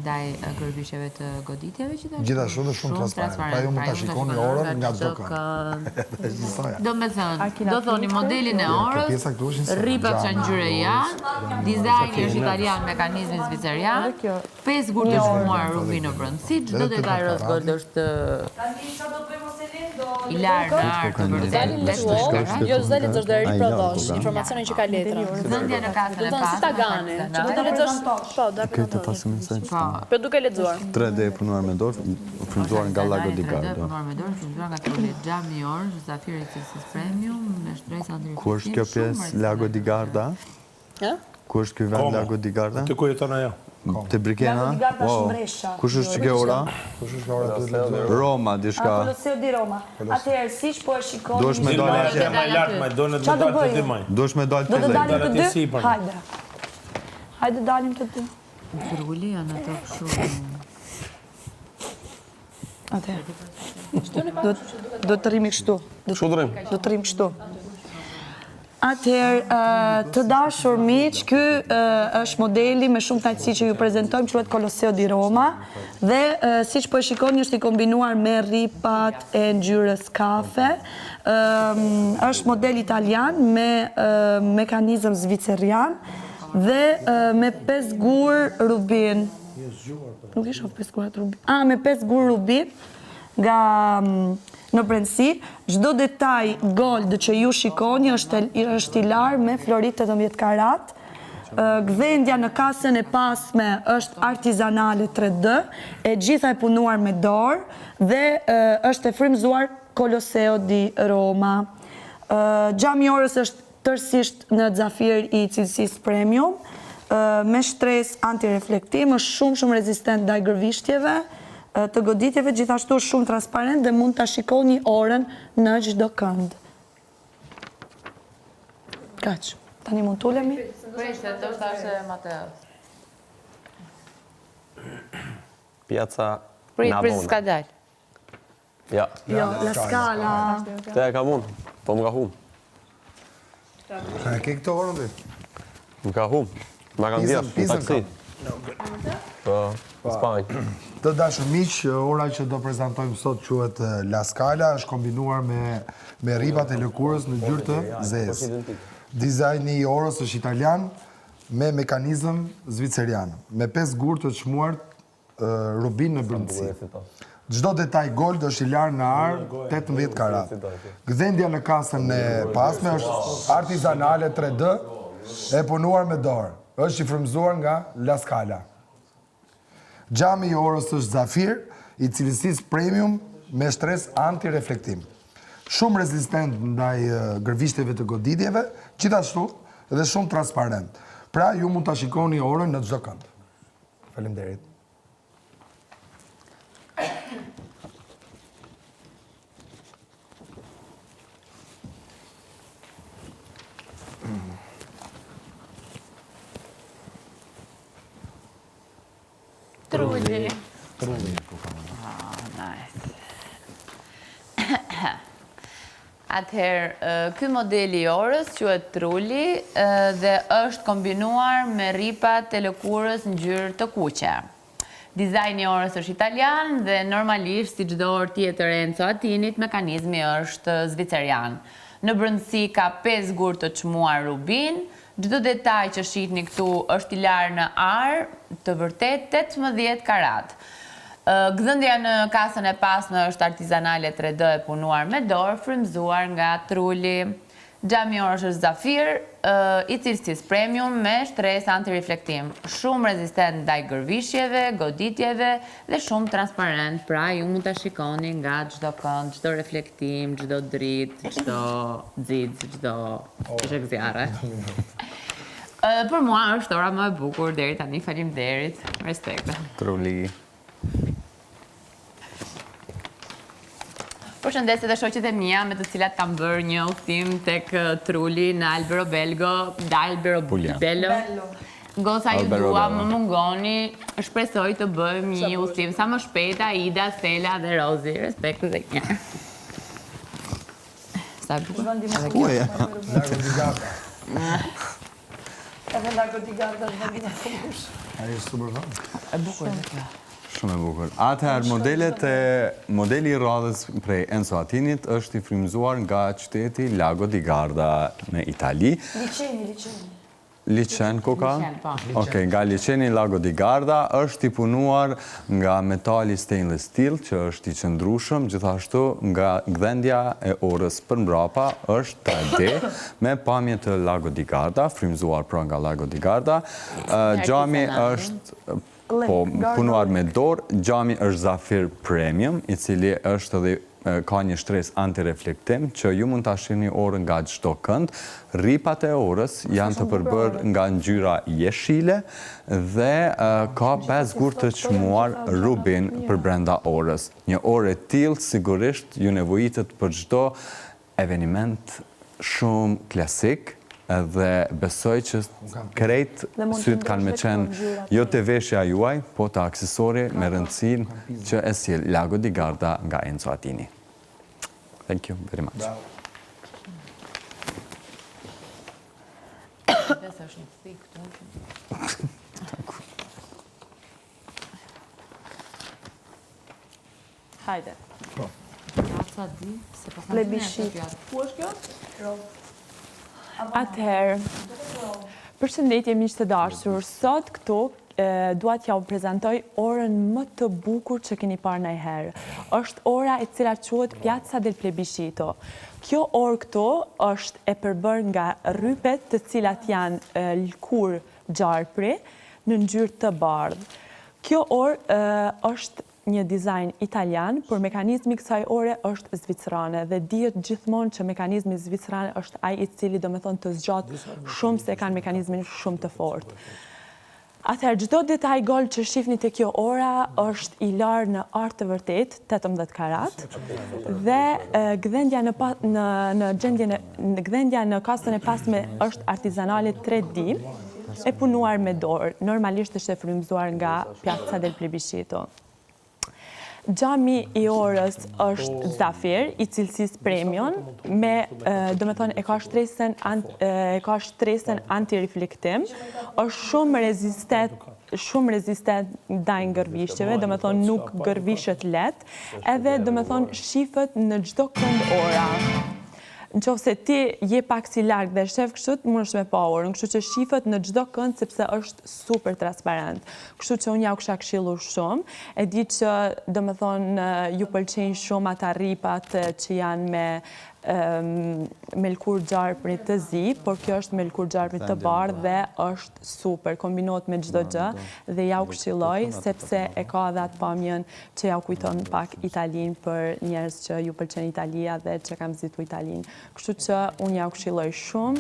ndaj gërvishjeve të goditjeve që Gjithashtu dhe shumë transparent. Pra ju mund ta shikoni orën nga çdo kënd. Do me thënë, do thoni modelin e orës, rripat që ngjyre janë, dizajni është italian, mekanizmi zvicerian, 5 gurë të shmuar rubi në brëndësi, çdo detaj rose gold është i larë në artë të vërtetë. Jo, zë lexosh dhe riprovosh informacionin që ka letra. Zëndja në kasën e pasme. Si ta gani, që do të lexosh, po, do Këtë pasëmin po duke lexuar. 3D punuar me dorë, frymzuar nga Lago di 3D Garda. punuar me dorë, frymzuar nga Trulli Xhami Orë, Zafiri Cilësis Premium, me shtresë antireflektiv. Ku është kjo pjesë Lago di Garda? Ku është ky vend Lago di Garda? Te ku jeton ajo? Te Brikena? Kush është që ke ora? Kush është ora të lexoj? Roma, diçka. Kolosseo di Roma. Atëherë, siç po e shikoni... Duhesh me dalë më lart, më donë të dalë të dy maj. Duhesh me dalë Do të të dalim lejtë. të dy? Hajde. Hajde dalim të dy. Trulli janë ato kështu. Atëherë. Do të rrimi kështu. Kështu drim. Do të rrim kështu. Atëherë, të dashur miq, ky është modeli me shumë knaqësi që ju prezantojmë, quhet Kolosseo di Roma dhe siç po e shikoni është i kombinuar me rripat e ngjyrës kafe. Është model italian me mekanizëm zvicerian dhe me 5 gur rubin. Nuk i shoh 5 gurat rubin. Me 5 gur rubin nga në brendësi, çdo detaj gold që ju shikoni është i larë me florit 18 karat. Gdhendja në kasën e pasme është artizanale 3D, e gjitha e punuar me dorë dhe është e frymzuar Kolosseo di Roma. Xhami orës është tërësisht në xafir i cilësisë premium, me shtresë antireflektiv, është shumë rezistent ndaj gërvishtjeve, të goditjeve, gjithashtu shumë transparent dhe mund të shikoni orën në çdo kënd. Kaq, tani mund t'ulemi? Prishte, do të është Mateo. Piazza Prit s'ka dal. Ja. Jo, La Scala. Te e kam unë, po më ka hum. E ke këto orën dhe? Më ka hum. Më kanë vjesh, në taksi. Po, Spanjë. Të dashur miq, ora që do prezantojmë sot quhet La Scala, është kombinuar me rripat e lëkurës në ngjyrë të zezë. Dizajni i orës është italian me mekanizëm zvicerian, me 5 gur të çmuar rubin në brendësi. Çdo detaj gold është i larë në arë 18 karat. Gdhendja në kasën e pasme është artizanale 3D, e punuar me dorë. Është i frymzuar nga La Scala. Xhami i orës është zafir, i cilësisë premium me shtresë antireflektiv. Shumë rezistent ndaj gërvishtjeve të goditjeve, gjithashtu dhe shumë transparent. Pra ju mund ta shikoni orën në çdo kënd. Faleminderit. Trulli. Atëherë, ky modeli i orës quhet Trulli dhe është kombinuar me rripat e lëkurës ngjyrë të kuqe. Dizajni i orës është italian dhe normalisht si çdo orë tjetër e Enzo Attinit, mekanizmi është zvicerian. Në brendësi ka 5 gur të çmuar rubin. Çdo detaj që shihni këtu është i larë në arë, të vërtet 18 karat. Gdhendja në kasën e pasme është artizanale 3D e punuar me dorë, frymzuar nga Trulli. Xhami orës është zafir, i cilësisë premium me shtresë antireflektiv. Shumë rezistent ndaj gërvishjeve, goditjeve dhe shumë transparent, pra ju mund ta shikoni nga çdo kënd, çdo reflektim, çdo dritë, çdo xiz, çdo zhgëzjarre. Për mua është ora më e bukur deri tani, faleminderit. Respekte. Trulli. Përshëndetje dhe shoqet e mia me të cilat kam bërë një udhtim tek Trulli në Albero Belgo, Bello. Goca ju dua, më mungoni, shpresoj të bëjmë një udhtim sa më shpejt, Ida, Stella dhe Rozi. Respekt dhe një. Sa e bukur? Edhe Lago di Garda është vendin e fush. Ai është super fan. E bukur dhe kjo. Shumë e bukur. Atëherë, modeli i radhës prej Enzo Attinit është i frymëzuar nga qyteti Lago di Garda në Itali. Liceni. Licen, koka? Licen, po. Okej, nga Liceni Lago di Garda është i punuar nga metali stainless steel, që është i qëndrueshëm, gjithashtu nga gdhendja e orës përmbrapa është 3D me pamje të Lago di Garda, frymëzuar pra nga Lago di Garda. Gjami është punuar me dorë, gjami është Zafir Premium, i cili është edhe ka një shtresë antireflektim që ju mund ta shihni orën nga çdo kënd. Rripat e orës janë të përbërë nga ngjyra jeshile dhe ka 5 gur të çmuar rubin për brenda orës. Një orë e tillë sigurisht ju nevojitet për çdo eveniment shumë klasik, dhe besoj që krejt sytë kanë me qenë jo të veshja juaj, po të aksesori me rëndësinë që e sjell Lago di Garda nga Enzo Attini. Thank you very much. Hajde. Plebishit. Ku është kjo? Atëherë, përshëndetje miq të dashur, sot këtu dua t'ja u prezantoj orën më të bukur që keni parë ndonjëherë. Është ora e cila quhet Piazza del Plebiscito. Kjo orë këtu është e përbërë nga rrypet të cilat janë lëkur gjarpri në ngjyrë të bardhë. Kjo orë është një dizajn italian, por mekanizmi i kësaj ore është zvicerane dhe dihet gjithmonë që mekanizmi zviceran është ai i cili domethënë të zgjat shumë se kanë mekanizmin shumë të fortë. Atëherë çdo detaj gol që shihni te kjo ora është i larë në art të vërtet, 18 karat, dhe gdhendja në kasën e pasme është artizanale 3D, e punuar me dorë. Normalisht është e frymëzuar nga Piazza del Plebiscito. Gjami i orës është Zafir, i cilësisë premium, me, domethënë, e ka shtresën antireflektim, është shumë rezistent ndaj gërvishqeve, domethënë nuk gërvishet lehtë, edhe domethënë shifet në çdo kënd ora. Nëse ti je pak si larg dhe shef kështu, mundesh me pa orën, kështu që shifet në çdo kënd sepse është super transparent. Kështu që unë ja u kisha këshilluar shumë, e di që domethënë ju pëlqejnë shumë ata rripat që janë me lëkur gjarpri të zi, por kjo është me lëkur gjarpri të bardhë dhe është super, kombinohet me çdo gjë dhe ja u këshilloj sepse e ka edhe atë pamjen që ja u kujton pak Italinë për njerëz që ju pëlqen Italia dhe që kam vizitu Italinë. Kështu që unë ja u këshilloj shumë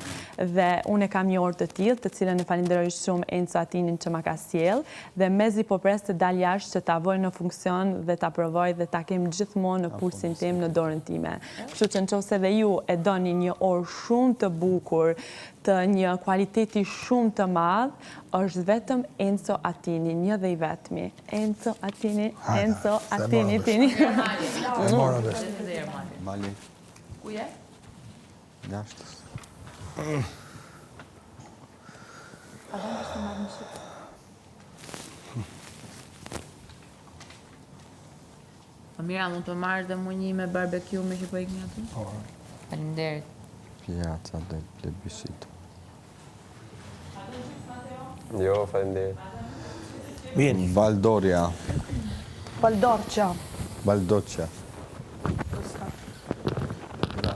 dhe unë e kam një orë të tillë, të cilën e falenderoj shumë Enzo Attinin që ma ka sjell dhe mezi po pres të dal jashtë që ta voj në funksion dhe ta provoj dhe ta kem gjithmonë në pulsin tim në dorën time. Kështu që nëse dhe ju e doni një orë shumë të bukur, të një kualiteti shumë të madh, është vetëm Enzo Attini, një dhe i vetmi. Enzo Attini, Enzo Attini, Tini. E mora vesh. Mali. Ku je? Jashtës. Mira, mund të marrë dhe mu një me barbecue me që po ikni aty? Faleminderit. Piazza del Plebiscito. Jo, faleminderit. Vjen. Valdoria. Valdorcia. Valdoccia.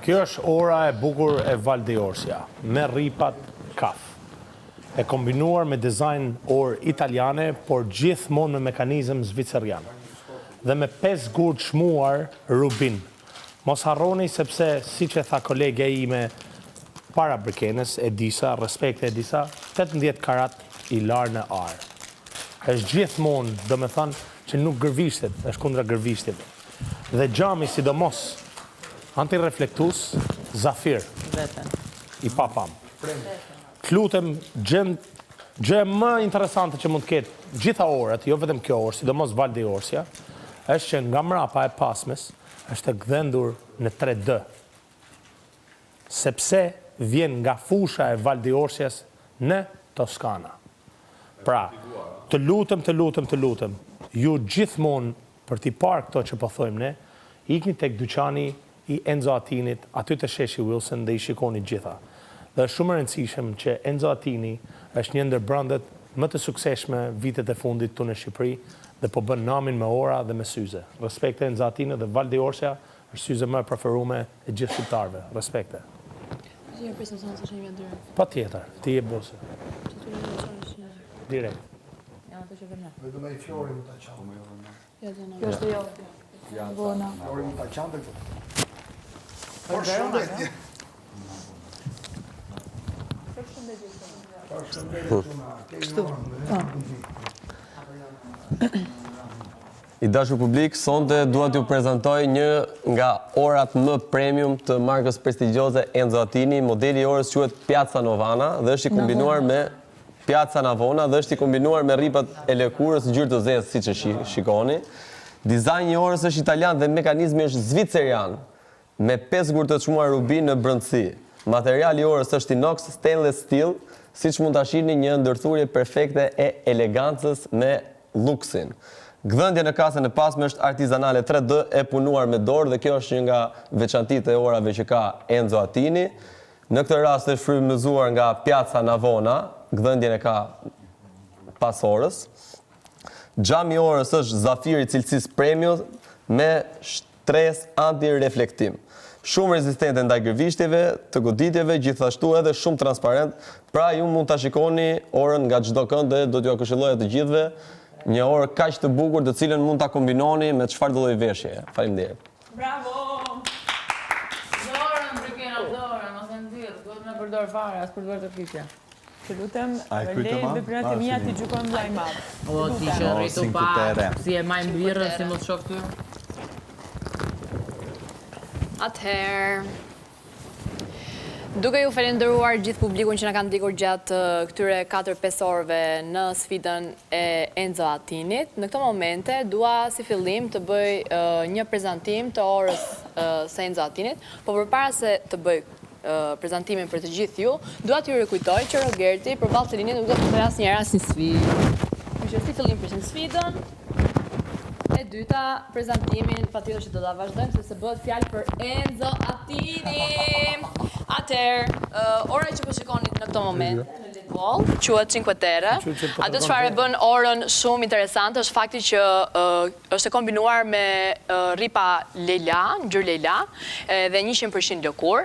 Kjo është ora e bukur e Val di Orsia, me rripat kaf. E kombinuar me dizajn orë italiane, por gjithmonë me mekanizëm zvicerian. Dhe me 5 gur çmuar rubin. Mos harroni sepse, si që tha kolege ime para Brikenes, Edisa, respekt Edisa, 18 karat i larë në arë. Është gjithmonë, do me thënë, që nuk gërvishtet, është kundra gërvishtit. Dhe gjami, sidomos, antireflektus, Zafir, i papam. Lutem, gjë më interesante që mund të ketë gjitha orët, jo vetëm kjo orë, sidomos Val di Orsia, është që nga mrapa e pasmes është e gdhendur në 3D. Sepse vjen nga fusha e Val di Orsias në Toskana. Pra, të lutem, ju gjithmonë për t'i parë këto që po thojmë ne, ikni tek dyqani i Enzo Attinit, aty të sheshi Wilson dhe i shikoni gjitha. Dhe është shumë e rëndësishëm që Enzo Attini është një ndër brandet më të sukseshme vitet e fundit të në Shqipëri dhe po bën namin me ora dhe me syze. Respekte Enzo Attini dhe Val d'Orsja është syze më e preferume e gjithë shqiptarëve. Respekte. Pa tjetër, ti e bëse. Direkt. Vetëm ai Flori më ta qanë. Kjo është jo. Bona. Flori më ta qanë dhe këtu. I dashur publik, sonte dua t'ju prezantoj një nga orat më premium të markës prestigjioze Enzo Attini. Modeli i orës quhet Piazza Navona dhe është i kombinuar me Piazza Navona dhe është i kombinuar me rripat e lëkurës ngjyrë të zezë, siç e shikoni. Dizajni i orës është italian dhe mekanizmi është zvicerian, me 5 gur të çmuar rubi në brendësi. Materiali i orës është inox stainless steel, siç mund ta shihni një ndërthurje perfekte e elegancës me luksin. Gdhëndja në kasën e pasme është artizanale 3D e punuar me dorë dhe kjo është një nga veçantitë e orave që ka Enzo Attini. Në këtë rast është frymëzuar nga Piazza Navona, gdhëndjen e ka pas orës. Xhami i orës është zafir i cilësisë premium me stres anti-reflektim. Shumë rezistente ndaj gërvishtjeve, të goditjeve, gjithashtu edhe shumë transparent, pra ju mund ta shikoni orën nga çdo kënd dhe do t'ju këshilloja të gjithëve një orë kaq të bukur të cilën mund ta kombinoni me çfarë do lloj veshje. Faleminderit. Bravo! Dorën, dorën, mos e ndirë, duhet me përdor fare, as përdor të fiqe. Të lutem, lej veprat e mia ti gjykojmë vllai i madh. O, ti që rritu pa, si e majmë birrën, si mos shoh këtu. Atëherë, duke ju falenderuar gjithë publikun që na kanë ndjekur gjatë këtyre 4-5 orëve në sfidën e Enzo Attinit, në këto momente dua si fillim të bëj një prezantim të orës së Enzo Attinit, po përpara se të bëj prezantimin për të gjithë ju, dua t'ju rikujtoj që Rogerti përballë Celinit nuk do të bëj asnjëherë asnjë sfidë. Kështu si fillim për sfidën. E dyta, prezantimin patjetër që do ta vazhdojmë sepse bëhet fjalë për Enzo Attini. Atëherë, ora që po shikoni në këtë moment në Lidwall quhet Cinque Terre. Atë çfarë bën orën shumë interesante është fakti që është e kombinuar me rripa lejla, ngjyrë lejla dhe 100% lëkur.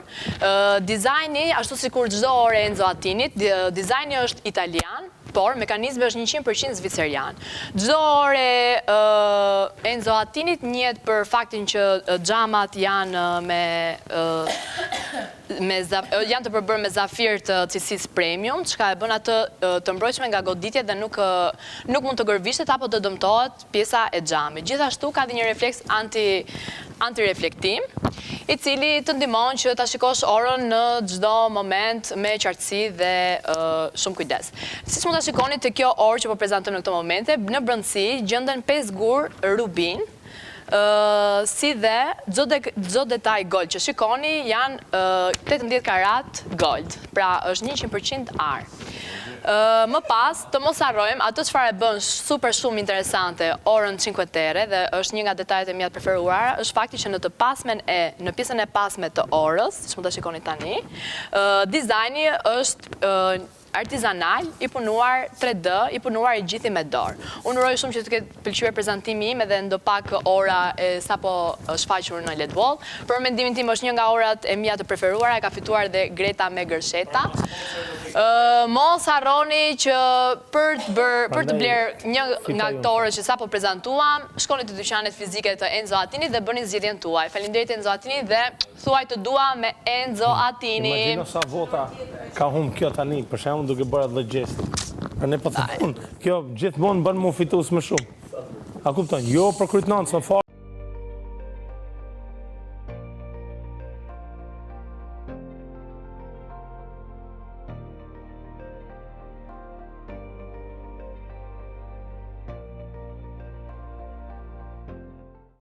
Dizajni, ashtu sikur çdo orë Enzo Attinit, dizajni është italian, por mekanizmi është 100% zvicerian. Çdo orë Enzo Attinit njihet për faktin që xhamat janë janë të përbërë me zafir të cilësisë premium, çka e bën atë të mbrojtshme nga goditjet dhe nuk mund të gërvishet apo të dëmtohet pjesa e xhamit. Gjithashtu ka dhe një refleks antireflektim, i cili të ndihmon që ta shikosh orën në çdo moment me qartësi dhe shumë kujdes. Siç mund ta shikoni te kjo orë që po prezantojmë në këtë momente, në brendësi gjenden 5 gur rubin, si dhe çdo detaj gold që shikoni janë 18 karat gold, pra është 100% ar. Më pas, të mos harrojmë atë çfarë e bën super shumë interesante orën Cinque Terre dhe është një nga detajet e mia të preferuara, është fakti që në pjesën e pasme të orës, siç mund ta shikoni tani, dizajni është artizanal, i punuar 3D, i punuar i gjithi me dorë. Unë uroj shumë që të ketë pëlqyer prezantimi im edhe ndo pak ora sapo shfaqur në Lidwall. Për mendimin tim është një nga orat e mia të preferuara, e ka fituar dhe Greta me gërsheta. Mos harroni që për të bler një nga këto orë që sapo prezantuam, shkoni te dyqanet fizike të Enzo Attinit dhe bëni zgjedhjen tuaj. Faleminderit Enzo Attini dhe thuaj të dua me Enzo Attini. Imagjino sa vota ka humb kjo tani, për shembull duke bërë atë gjest. Pra ne po të thonë, kjo gjithmonë bën mu fitues më shumë. A kupton? Jo për krytnancën